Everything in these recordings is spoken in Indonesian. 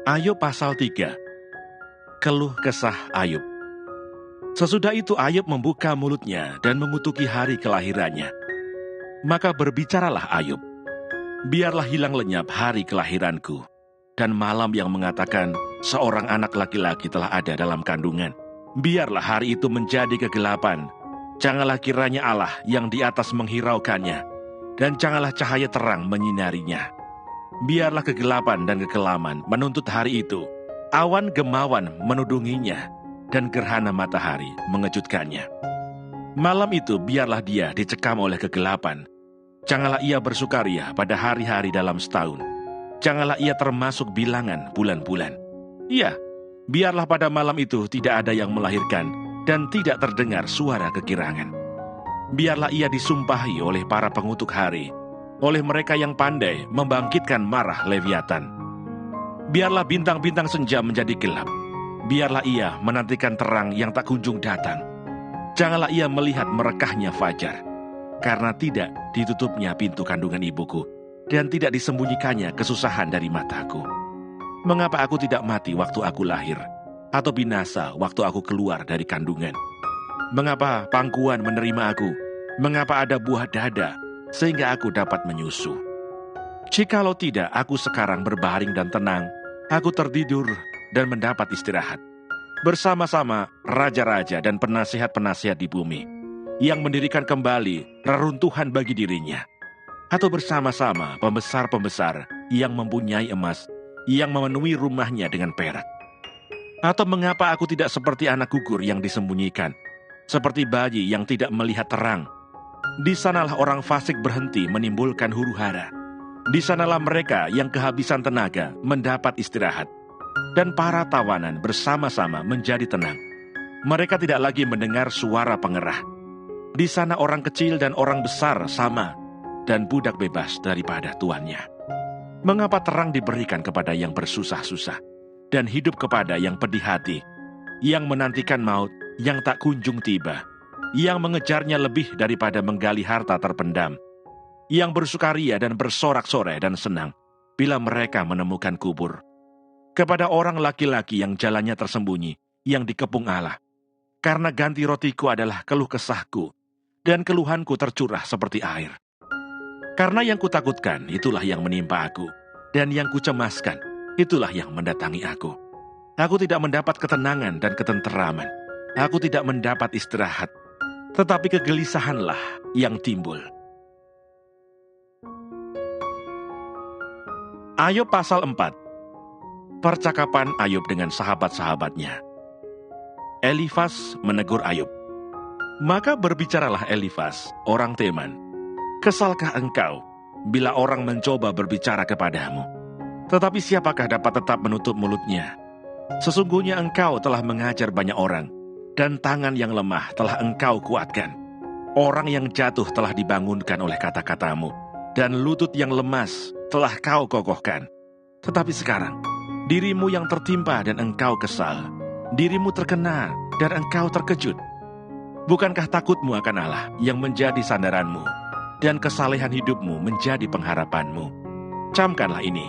Ayub pasal 3. Keluh kesah Ayub. Sesudah itu Ayub membuka mulutnya dan mengutuki hari kelahirannya. Maka berbicaralah Ayub, biarlah hilang lenyap hari kelahiranku, dan malam yang mengatakan seorang anak laki-laki telah ada dalam kandungan. Biarlah hari itu menjadi kegelapan, janganlah kiranya Allah yang di atas menghiraukannya, dan janganlah cahaya terang menyinarinya. Biarlah kegelapan dan kekelaman menuntut hari itu, awan gemawan menudunginya, dan gerhana matahari mengejutkannya. Malam itu biarlah dia dicekam oleh kegelapan. Janganlah ia bersukaria pada hari-hari dalam setahun. Janganlah ia termasuk bilangan bulan-bulan. Iya, biarlah pada malam itu tidak ada yang melahirkan, dan tidak terdengar suara kekirangan. Biarlah ia disumpahi oleh para pengutuk hari, oleh mereka yang pandai membangkitkan marah Leviatan. Biarlah bintang-bintang senja menjadi gelap. Biarlah ia menantikan terang yang tak kunjung datang. Janganlah ia melihat merekahnya fajar, karena tidak ditutupnya pintu kandungan ibuku, dan tidak disembunyikannya kesusahan dari mataku. Mengapa aku tidak mati waktu aku lahir, atau binasa waktu aku keluar dari kandungan? Mengapa pangkuan menerima aku? Mengapa ada buah dada, sehingga aku dapat menyusu? Jikalau tidak, aku sekarang berbaring dan tenang, aku tertidur dan mendapat istirahat, bersama-sama raja-raja dan penasihat-penasihat di bumi, yang mendirikan kembali reruntuhan bagi dirinya, atau bersama-sama pembesar-pembesar yang mempunyai emas, yang memenuhi rumahnya dengan perak. Atau mengapa aku tidak seperti anak gugur yang disembunyikan, seperti bayi yang tidak melihat terang? Di sanalah orang fasik berhenti menimbulkan huru-hara. Di sanalah mereka yang kehabisan tenaga mendapat istirahat, dan para tawanan bersama-sama menjadi tenang. Mereka tidak lagi mendengar suara pengerah. Di sana orang kecil dan orang besar sama, dan budak bebas daripada tuannya. Mengapa terang diberikan kepada yang bersusah-susah, dan hidup kepada yang pedih hati, yang menantikan maut yang tak kunjung tiba, yang mengejarnya lebih daripada menggali harta terpendam, yang bersukaria dan bersorak-sorai dan senang bila mereka menemukan kubur. Kepada orang laki-laki yang jalannya tersembunyi, yang dikepung Allah, karena ganti rotiku adalah keluh kesahku, dan keluhanku tercurah seperti air. Karena yang kutakutkan, itulah yang menimpa aku, dan yang kucemaskan, itulah yang mendatangi aku. Aku tidak mendapat ketenangan dan ketenteraman. Aku tidak mendapat istirahat, tetapi kegelisahanlah yang timbul. Ayub pasal 4. Percakapan Ayub dengan sahabat-sahabatnya. Elifas menegur Ayub. Maka berbicaralah Elifas, orang Teman. Kesalkah engkau bila orang mencoba berbicara kepadamu? Tetapi siapakah dapat tetap menutup mulutnya? Sesungguhnya engkau telah mengajar banyak orang, dan tangan yang lemah telah engkau kuatkan. Orang yang jatuh telah dibangunkan oleh kata-katamu, dan lutut yang lemas telah kau kokohkan. Tetapi sekarang, dirimu yang tertimpa dan engkau kesal, dirimu terkena dan engkau terkejut. Bukankah takutmu akan Allah yang menjadi sandaranmu, dan kesalehan hidupmu menjadi pengharapanmu? Camkanlah ini,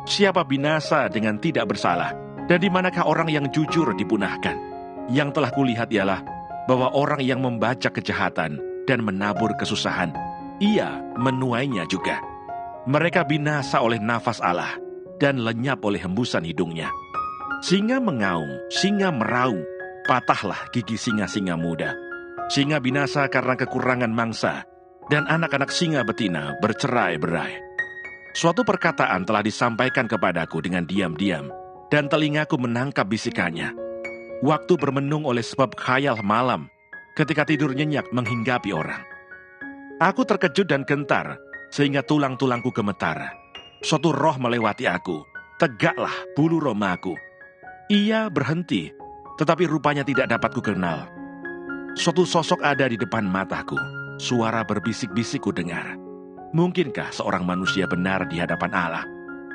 siapa binasa dengan tidak bersalah, dan di manakah orang yang jujur dipunahkan? Yang telah kulihat ialah bahwa orang yang membaca kejahatan dan menabur kesusahan, ia menuainya juga. Mereka binasa oleh nafas Allah dan lenyap oleh hembusan hidungnya. Singa mengaum, singa meraung, patahlah gigi singa-singa muda. Singa binasa karena kekurangan mangsa, dan anak-anak singa betina bercerai-berai. Suatu perkataan telah disampaikan kepadaku dengan diam-diam, dan telingaku menangkap bisikannya. Waktu bermenung oleh sebab khayal malam, ketika tidur nyenyak menghinggapi orang. Aku terkejut dan gentar, sehingga tulang-tulangku gemetar. Suatu roh melewati aku, tegaklah bulu romaku. Ia berhenti, tetapi rupanya tidak dapat kukenal. Suatu sosok ada di depan mataku, suara berbisik-bisik kudengar. Mungkinkah seorang manusia benar di hadapan Allah?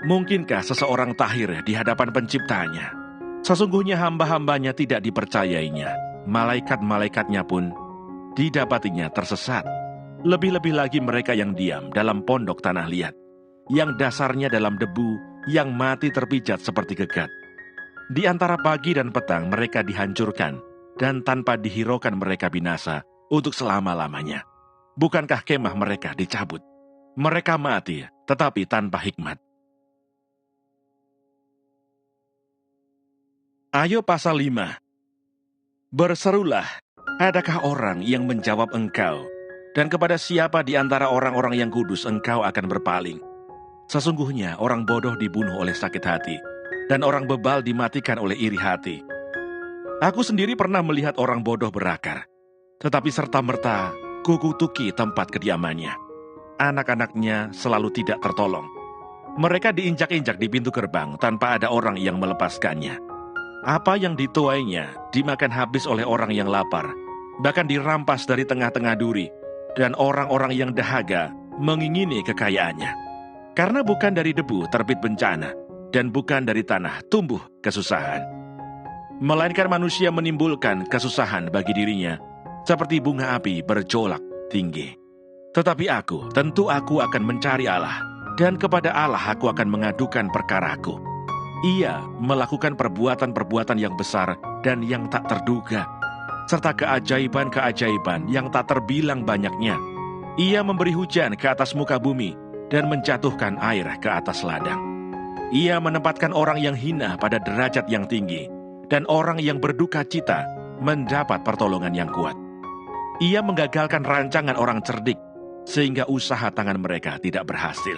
Mungkinkah seseorang tahir di hadapan penciptanya? Sesungguhnya hamba-hambanya tidak dipercayainya, malaikat-malaikatnya pun didapatinya tersesat. Lebih-lebih lagi mereka yang diam dalam pondok tanah liat, yang dasarnya dalam debu, yang mati terpijat seperti gegat. Di antara pagi dan petang mereka dihancurkan, dan tanpa dihiraukan mereka binasa untuk selama-lamanya. Bukankah kemah mereka dicabut? Mereka mati, tetapi tanpa hikmat. Ayub pasal 5. Berserulah, adakah orang yang menjawab engkau? Dan kepada siapa di antara orang-orang yang kudus engkau akan berpaling? Sesungguhnya orang bodoh dibunuh oleh sakit hati, dan orang bebal dimatikan oleh iri hati. Aku sendiri pernah melihat orang bodoh berakar, tetapi serta-merta kukutuki tempat kediamannya. Anak-anaknya selalu tidak tertolong. Mereka diinjak-injak di pintu gerbang tanpa ada orang yang melepaskannya. Apa yang dituainya dimakan habis oleh orang yang lapar, bahkan dirampas dari tengah-tengah duri, dan orang-orang yang dahaga mengingini kekayaannya. Karena bukan dari debu terbit bencana, dan bukan dari tanah tumbuh kesusahan. Melainkan manusia menimbulkan kesusahan bagi dirinya, seperti bunga api berjolak tinggi. Tetapi tentu aku akan mencari Allah, dan kepada Allah aku akan mengadukan perkaraku. Ia melakukan perbuatan-perbuatan yang besar dan yang tak terduga, serta keajaiban-keajaiban yang tak terbilang banyaknya. Ia memberi hujan ke atas muka bumi, dan menjatuhkan air ke atas ladang. Ia menempatkan orang yang hina pada derajat yang tinggi, dan orang yang berduka cita mendapat pertolongan yang kuat. Ia menggagalkan rancangan orang cerdik, sehingga usaha tangan mereka tidak berhasil.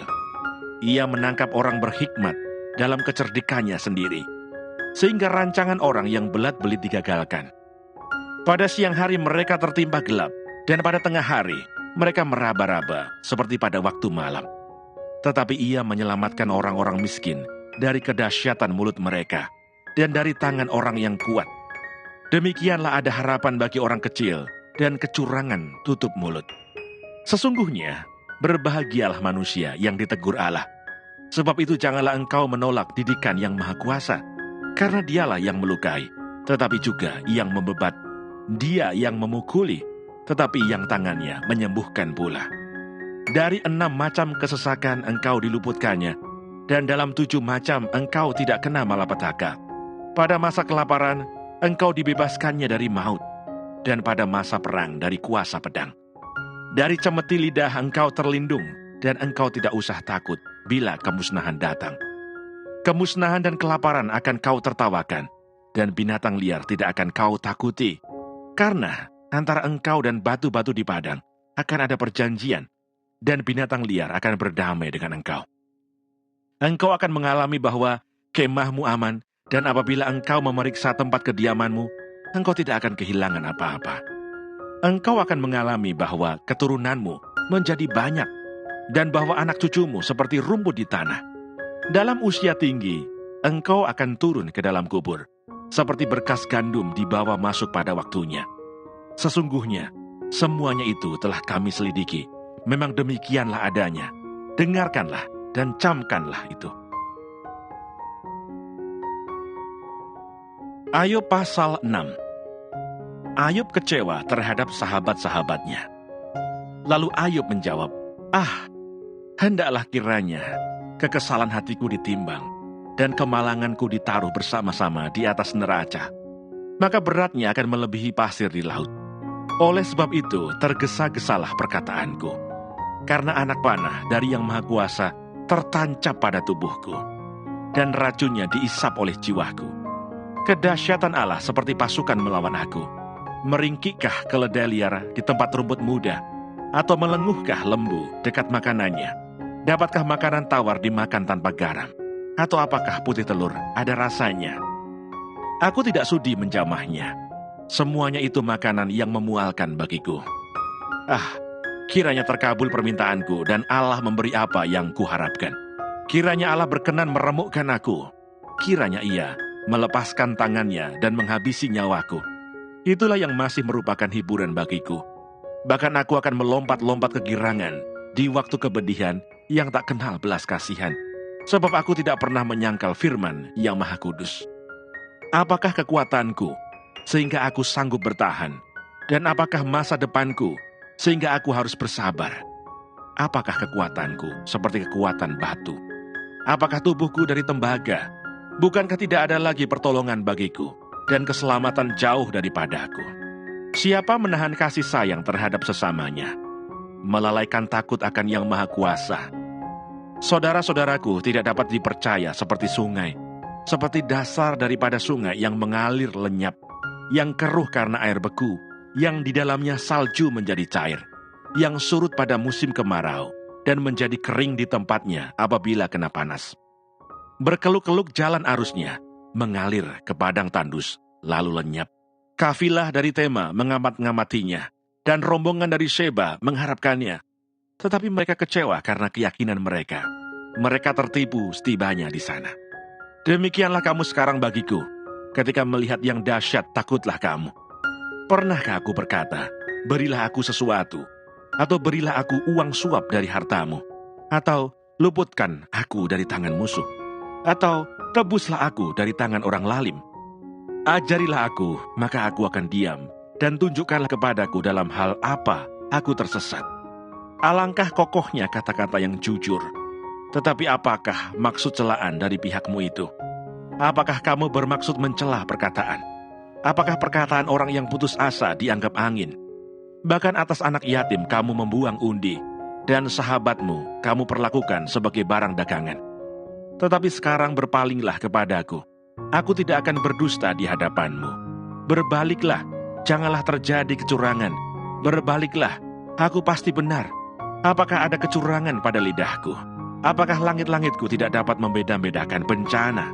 Ia menangkap orang berhikmat dalam kecerdikannya sendiri, sehingga rancangan orang yang belat-belit digagalkan. Pada siang hari mereka tertimpa gelap, dan pada tengah hari mereka meraba-raba seperti pada waktu malam. Tetapi ia menyelamatkan orang-orang miskin dari kedahsyatan mulut mereka, dan dari tangan orang yang kuat. Demikianlah ada harapan bagi orang kecil, dan kecurangan tutup mulut. Sesungguhnya, berbahagialah manusia yang ditegur Allah. Sebab itu janganlah engkau menolak didikan yang Maha Kuasa, karena dialah yang melukai, tetapi juga yang membebat. Dia yang memukuli, tetapi yang tangannya menyembuhkan pula. Dari 6 macam kesesakan engkau diluputkannya, dan dalam 7 macam engkau tidak kena malapetaka. Pada masa kelaparan, engkau dibebaskannya dari maut, dan pada masa perang dari kuasa pedang. Dari cemeti lidah engkau terlindung, dan engkau tidak usah takut bila kemusnahan datang. Kemusnahan dan kelaparan akan kau tertawakan, dan binatang liar tidak akan kau takuti. Karena antara engkau dan batu-batu di padang akan ada perjanjian, dan binatang liar akan berdamai dengan engkau. Engkau akan mengalami bahwa kemahmu aman, dan apabila engkau memeriksa tempat kediamanmu, engkau tidak akan kehilangan apa-apa. Engkau akan mengalami bahwa keturunanmu menjadi banyak, dan bahwa anak cucumu seperti rumput di tanah. Dalam usia tinggi, engkau akan turun ke dalam kubur, seperti berkas gandum dibawa masuk pada waktunya. Sesungguhnya, semuanya itu telah kami selidiki. Memang demikianlah adanya. Dengarkanlah dan camkanlah itu. Ayub pasal 6. Ayub kecewa terhadap sahabat-sahabatnya. Lalu Ayub menjawab, hendaklah kiranya kekesalan hatiku ditimbang, dan kemalanganku ditaruh bersama-sama di atas neraca. Maka beratnya akan melebihi pasir di laut. Oleh sebab itu, tergesa-gesalah perkataanku. Karena anak panah dari Yang Maha Kuasa tertancap pada tubuhku, dan racunnya diisap oleh jiwaku. Kedahsyatan Allah seperti pasukan melawan aku. Meringkikkah keledai liar di tempat rumput muda, atau melenguhkah lembu dekat makanannya? Dapatkah makanan tawar dimakan tanpa garam? Atau apakah putih telur ada rasanya? Aku tidak sudi menjamahnya. Semuanya itu makanan yang memualkan bagiku. Kiranya terkabul permintaanku, dan Allah memberi apa yang kuharapkan. Kiranya Allah berkenan meremukkan aku. Kiranya Ia melepaskan tangannya dan menghabisi nyawaku. Itulah yang masih merupakan hiburan bagiku. Bahkan aku akan melompat-lompat kegirangan di waktu kebedihan yang tak kenal belas kasihan. Sebab aku tidak pernah menyangkal firman Yang Maha Kudus. Apakah kekuatanku sehingga aku sanggup bertahan? Dan apakah masa depanku sehingga aku harus bersabar? Apakah kekuatanku seperti kekuatan batu? Apakah tubuhku dari tembaga? Bukankah tidak ada lagi pertolongan bagiku, dan keselamatan jauh daripadaku? Siapa menahan kasih sayang terhadap sesamanya? Melalaikan takut akan Yang Maha Kuasa. Saudara-saudaraku tidak dapat dipercaya seperti sungai, seperti dasar daripada sungai yang mengalir lenyap, yang keruh karena air beku, yang di dalamnya salju menjadi cair, yang surut pada musim kemarau, dan menjadi kering di tempatnya apabila kena panas. Berkeluk-keluk jalan arusnya, mengalir ke padang tandus, lalu lenyap. Kafilah dari Tema mengamat-ngamatinya, dan rombongan dari Sheba mengharapkannya. Tetapi mereka kecewa karena keyakinan mereka. Mereka tertipu setibanya di sana. Demikianlah kamu sekarang bagiku. Ketika melihat yang dahsyat, takutlah kamu. Pernahkah aku berkata, berilah aku sesuatu, atau berilah aku uang suap dari hartamu, atau luputkan aku dari tangan musuh, atau tebuslah aku dari tangan orang lalim? Ajarilah aku, maka aku akan diam, dan tunjukkanlah kepadaku dalam hal apa aku tersesat. Alangkah kokohnya kata-kata yang jujur. Tetapi apakah maksud celaan dari pihakmu itu? Apakah kamu bermaksud mencelah perkataan? Apakah perkataan orang yang putus asa dianggap angin? Bahkan atas anak yatim kamu membuang undi, dan sahabatmu kamu perlakukan sebagai barang dagangan. Tetapi sekarang berpalinglah kepadaku. Aku tidak akan berdusta di hadapanmu. Berbaliklah, janganlah terjadi kecurangan. Berbaliklah, aku pasti benar. Apakah ada kecurangan pada lidahku? Apakah langit-langitku tidak dapat membeda-bedakan bencana?